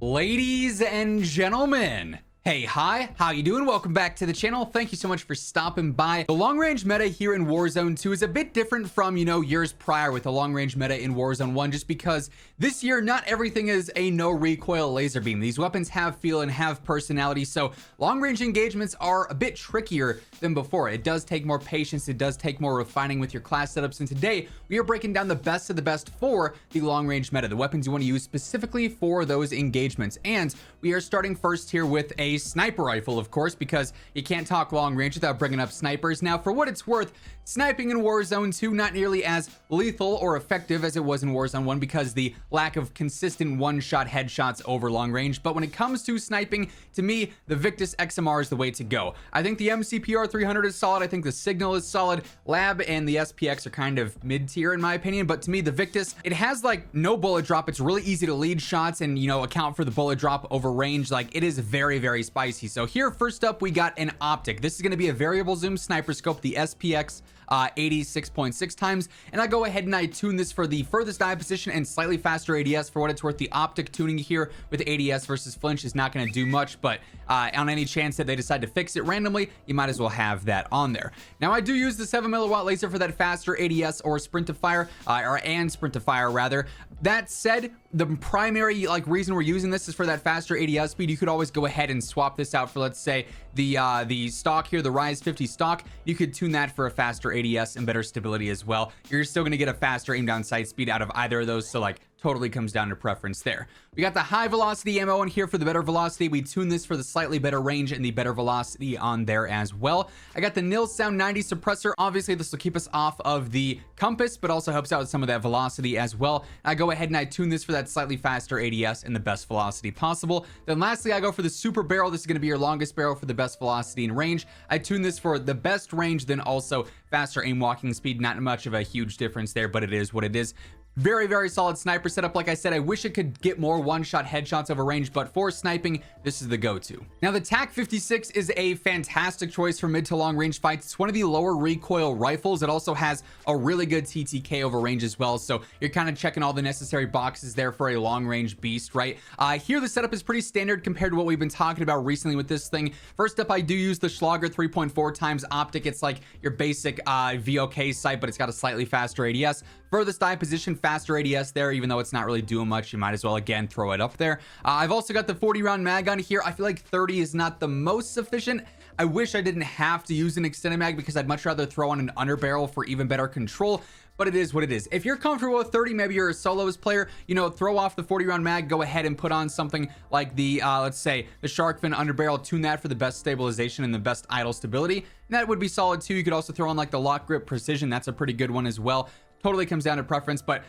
Ladies and gentlemen, hey, hi, how you doing? Welcome back to the channel. Thank you so much for stopping by. The long range meta here in Warzone 2 is a bit different from, years prior with the long range meta in Warzone 1, just because this year, not everything is a no recoil laser beam. These weapons have feel and have personality, so long range engagements are a bit trickier than before. It does take more patience. It does take more refining with your class setups. And today we are breaking down the best of the best for the long range meta, the weapons you want to use specifically for those engagements. And we are starting first here with a sniper rifle, of course, because you can't talk long range without bringing up snipers. Now, for what it's worth, sniping in Warzone 2 not nearly as lethal or effective as it was in Warzone 1 because the lack of consistent one-shot headshots over long range. But when it comes to sniping, to me, the Victus XMR is the way to go. I think the MCPR 300 is solid. I think the Signal is solid. Lab and the SPX are kind of mid-tier in my opinion, but to me, the Victus, it has like no bullet drop. It's really easy to lead shots and, account for the bullet drop over range. Like, it is very, very spicy. So here, first up, we got an optic. This is going to be a variable zoom sniper scope, the SPX 86.6 times, and I go ahead and I tune this for the furthest eye position and slightly faster ADS. For what it's worth, the optic tuning here with ADS versus flinch is not going to do much, but on any chance that they decide to fix it randomly, you might as well have that on there. Now, I do use the 7 milliwatt laser for that faster ADS or sprint to fire, and sprint to fire rather. That said, the primary reason we're using this is for that faster ADS speed. You could always go ahead and swap this out for, let's say, the stock here, the Rise 50 stock. You could tune that for a faster ADS and better stability as well. You're still going to get a faster aim down sight speed out of either of those, so totally comes down to preference there. We got the high velocity ammo in here for the better velocity. We tune this for the slightly better range and the better velocity on there as well. I got the nil sound 90 suppressor. Obviously, this will keep us off of the compass, but also helps out with some of that velocity as well. I go ahead and I tune this for that slightly faster ADS and the best velocity possible. Then lastly, I go for the super barrel. This is going to be your longest barrel for the best velocity and range. I tune this for the best range, then also faster aim walking speed. Not much of a huge difference there, but it is what it is. Very, very solid sniper setup. Like I said, I wish it could get more one-shot headshots over range, but for sniping, this is the go-to. Now, the TAC 56 is a fantastic choice for mid to long range fights. It's one of the lower recoil rifles. It also has a really good TTK over range as well, so you're kind of checking all the necessary boxes there for a long range beast, right? Here, the setup is pretty standard compared to what we've been talking about recently with this thing. First up, I do use the Schlager 3.4 times optic. It's like your basic VOK sight, but it's got a slightly faster ADS. Furthest eye position, faster ADS there, even though it's not really doing much. You might as well, again, throw it up there. I've also got the 40 round mag on here. I feel like 30 is not the most sufficient. I wish I didn't have to use an extended mag because I'd much rather throw on an underbarrel for even better control, but it is what it is. If you're comfortable with 30, maybe you're a solos player, throw off the 40 round mag, go ahead and put on something like the, let's say, the shark fin underbarrel, tune that for the best stabilization and the best idle stability. And that would be solid too. You could also throw on the lock grip precision. That's a pretty good one as well. Totally comes down to preference, but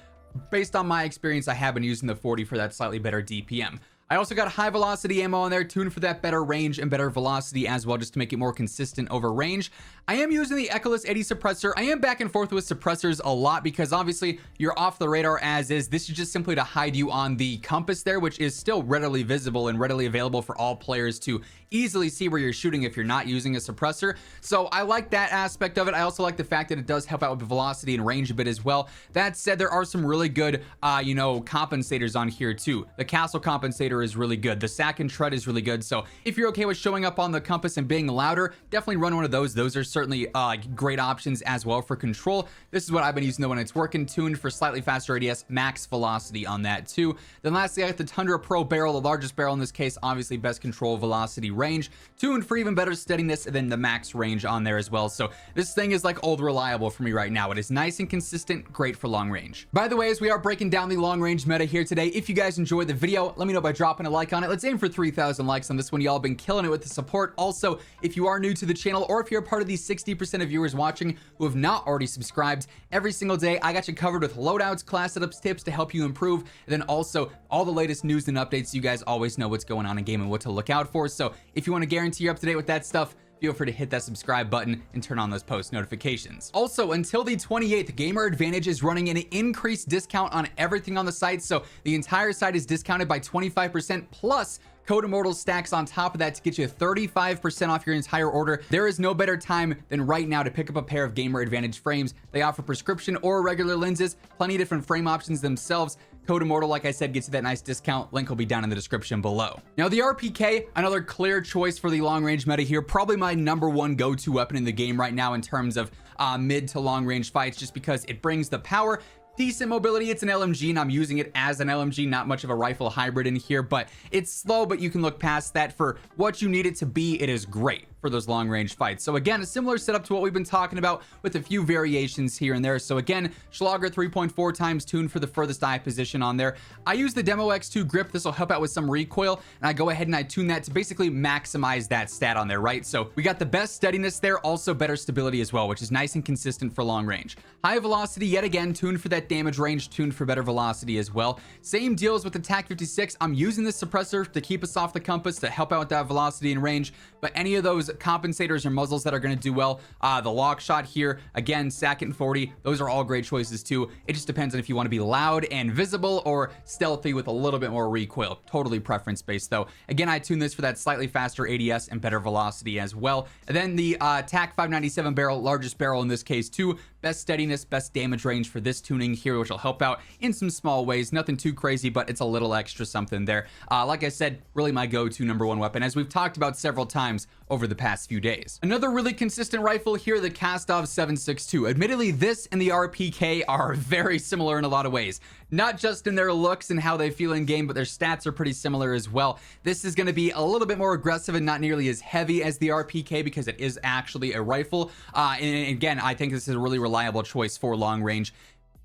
based on my experience, I have been using the 40 for that slightly better DPM. I also got high velocity ammo on there, tuned for that better range and better velocity as well, just to make it more consistent over range. I am using the Echoless 80 suppressor. I am back and forth with suppressors a lot because obviously you're off the radar as is. This is just simply to hide you on the compass there, which is still readily visible and readily available for all players to easily see where you're shooting if you're not using a suppressor. So I like that aspect of it. I also like the fact that it does help out with velocity and range a bit as well. That said, there are some really good, compensators on here too. The castle compensator is really good. The sack and tread is really good. So if you're okay with showing up on the compass and being louder, definitely run one of those. Those are certainly great options as well for control. This is what I've been using though when it's working, tuned for slightly faster ADS, max velocity on that too. Then lastly, I got the Tundra Pro barrel, the largest barrel in this case, obviously best control, velocity, range, tuned for even better steadiness than the max range on there as well. So this thing is old reliable for me right now. It is nice and consistent, great for long range. By the way, as we are breaking down the long range meta here today, if you guys enjoyed the video, let me know by dropping a like on it. Let's aim for 3,000 likes on this one. Y'all been killing it with the support. Also, if you are new to the channel or if you're a part of the 60% of viewers watching who have not already subscribed, every single day I got you covered with loadouts, class setups, tips to help you improve, and then also all the latest news and updates so you guys always know what's going on in game and what to look out for. So if you want to guarantee you're up to date with that stuff, feel free to hit that subscribe button and turn on those post notifications. Also, until the 28th, Gamer Advantage is running an increased discount on everything on the site. So the entire site is discounted by 25% plus Code WHosImmortal stacks on top of that to get you 35% off your entire order. There is no better time than right now to pick up a pair of Gamer Advantage frames. They offer prescription or regular lenses, plenty of different frame options themselves. Code Immortal, like I said, gets you that nice discount. Link will be down in the description below. Now, the RPK, another clear choice for the long range meta here. Probably my #1 go-to weapon in the game right now in terms of mid to long range fights, just because it brings the power, decent mobility. It's an LMG and I'm using it as an LMG, not much of a rifle hybrid in here, but it's slow, but you can look past that. For what you need it to be, it is great for those long range fights. So again, a similar setup to what we've been talking about with a few variations here and there. So again, Schlager 3.4 times tuned for the furthest eye position on there. I use the Demo X2 grip. This will help out with some recoil, and I go ahead and I tune that to basically maximize that stat on there, right? So we got the best steadiness there, also better stability as well, which is nice and consistent for long range. High velocity, yet again, tuned for that damage range, tuned for better velocity as well. Same deals with the TAC 56. I'm using this suppressor to keep us off the compass to help out with that velocity and range, but any of those compensators or muzzles that are going to do well, the lock shot here, again, Sack and 40, those are all great choices too. It just depends on if you want to be loud and visible or stealthy with a little bit more recoil. Totally preference based though. Again, I tune this for that slightly faster ADS and better velocity as well. And then the TAC 597 barrel, largest barrel in this case too. Best steadiness, best damage range for this tuning here, which will help out in some small ways. Nothing too crazy, but it's a little extra something there. Like I said, really my go-to #1 weapon, as we've talked about several times over the past few days. Another really consistent rifle here, the Kastov 7.62. Admittedly, this and the RPK are very similar in a lot of ways. Not just in their looks and how they feel in game, but their stats are pretty similar as well. This is going to be a little bit more aggressive and not nearly as heavy as the RPK because it is actually a rifle. And again, I think this is a really reliable choice for long range.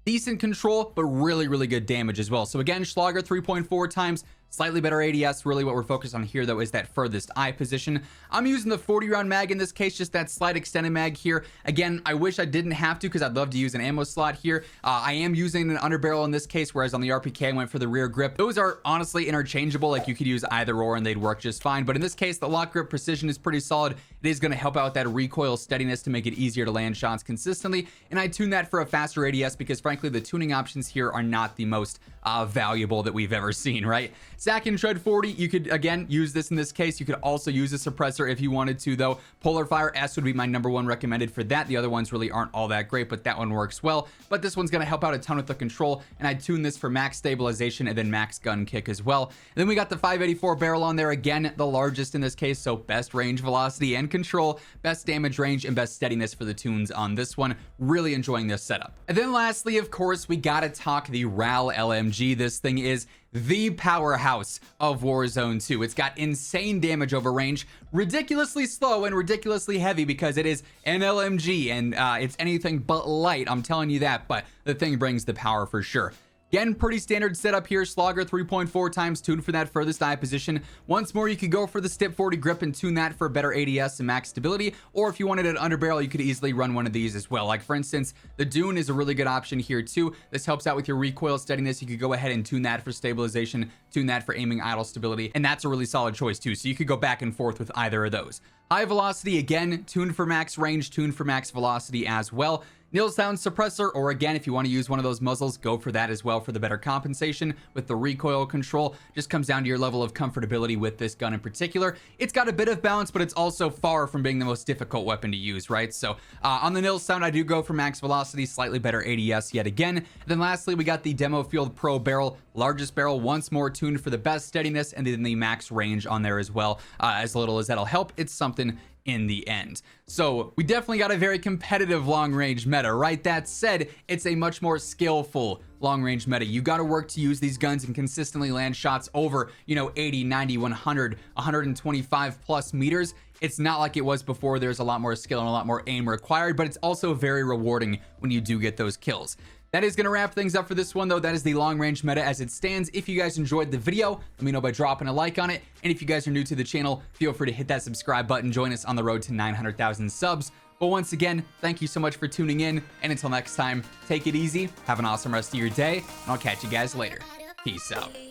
Decent control, but really, really good damage as well. So again, Schlager 3.4 times, slightly better ADS. Really what we're focused on here though is that furthest eye position. I'm using the 40 round mag in this case, just that slight extended mag here. Again, I wish I didn't have to because I'd love to use an ammo slot here. I am using an underbarrel in this case, whereas on the RPK I went for the rear grip. Those are honestly interchangeable. Like you could use either or and they'd work just fine. But in this case, the lock grip precision is pretty solid. It is going to help out that recoil steadiness to make it easier to land shots consistently. And I tune that for a faster ADS because frankly, the tuning options here are not the most valuable that we've ever seen, right? Sack and Shred 40, you could again use this in this case. You could also use a suppressor if you wanted to though. Polar Fire S would be my #1 recommended for that. The other ones really aren't all that great, but that one works well. But this one's going to help out a ton with the control, and I tune this for max stabilization and then max gun kick as well. And then we got the 584 barrel on there, again, the largest in this case, so best range, velocity, and control, best damage range, and best steadiness for the tunes on this one. Really enjoying this setup. And then lastly, of course, we gotta talk the RAAL LMG. This thing is the powerhouse of Warzone 2. It's got insane damage over range, ridiculously slow and ridiculously heavy because it is an LMG and it's anything but light, I'm telling you that, but the thing brings the power for sure. Again, pretty standard setup here. Schlager 3.4 times tuned for that furthest eye position. Once more, you could go for the Stip 40 grip and tune that for better ADS and max stability. Or if you wanted an underbarrel, you could easily run one of these as well. Like for instance, the Dune is a really good option here too. This helps out with your recoil steadiness. You could go ahead and tune that for stabilization, tune that for aiming idle stability. And that's a really solid choice too. So you could go back and forth with either of those. High velocity, again, tuned for max range, tuned for max velocity as well. Nil sound suppressor, or again, if you want to use one of those muzzles, go for that as well for the better compensation with the recoil control. Just comes down to your level of comfortability with this gun in particular. It's got a bit of balance, but it's also far from being the most difficult weapon to use, right? So on the nil sound, I do go for max velocity, slightly better ADS yet again. And then lastly, we got the Demo Field Pro barrel, largest barrel, once more tuned for the best steadiness, and then the max range on there as well. As little as that'll help, it's something in the end. So we definitely got a very competitive long range meta, right? That said, it's a much more skillful long range meta. You got to work to use these guns and consistently land shots over, 80, 90, 100, 125 plus meters. It's not like it was before. There's a lot more skill and a lot more aim required, but it's also very rewarding when you do get those kills. That is going to wrap things up for this one, though. That is the long range meta as it stands. If you guys enjoyed the video, let me know by dropping a like on it. And if you guys are new to the channel, feel free to hit that subscribe button. Join us on the road to 900,000 subs. But once again, thank you so much for tuning in. And until next time, take it easy. Have an awesome rest of your day. And I'll catch you guys later. Peace out.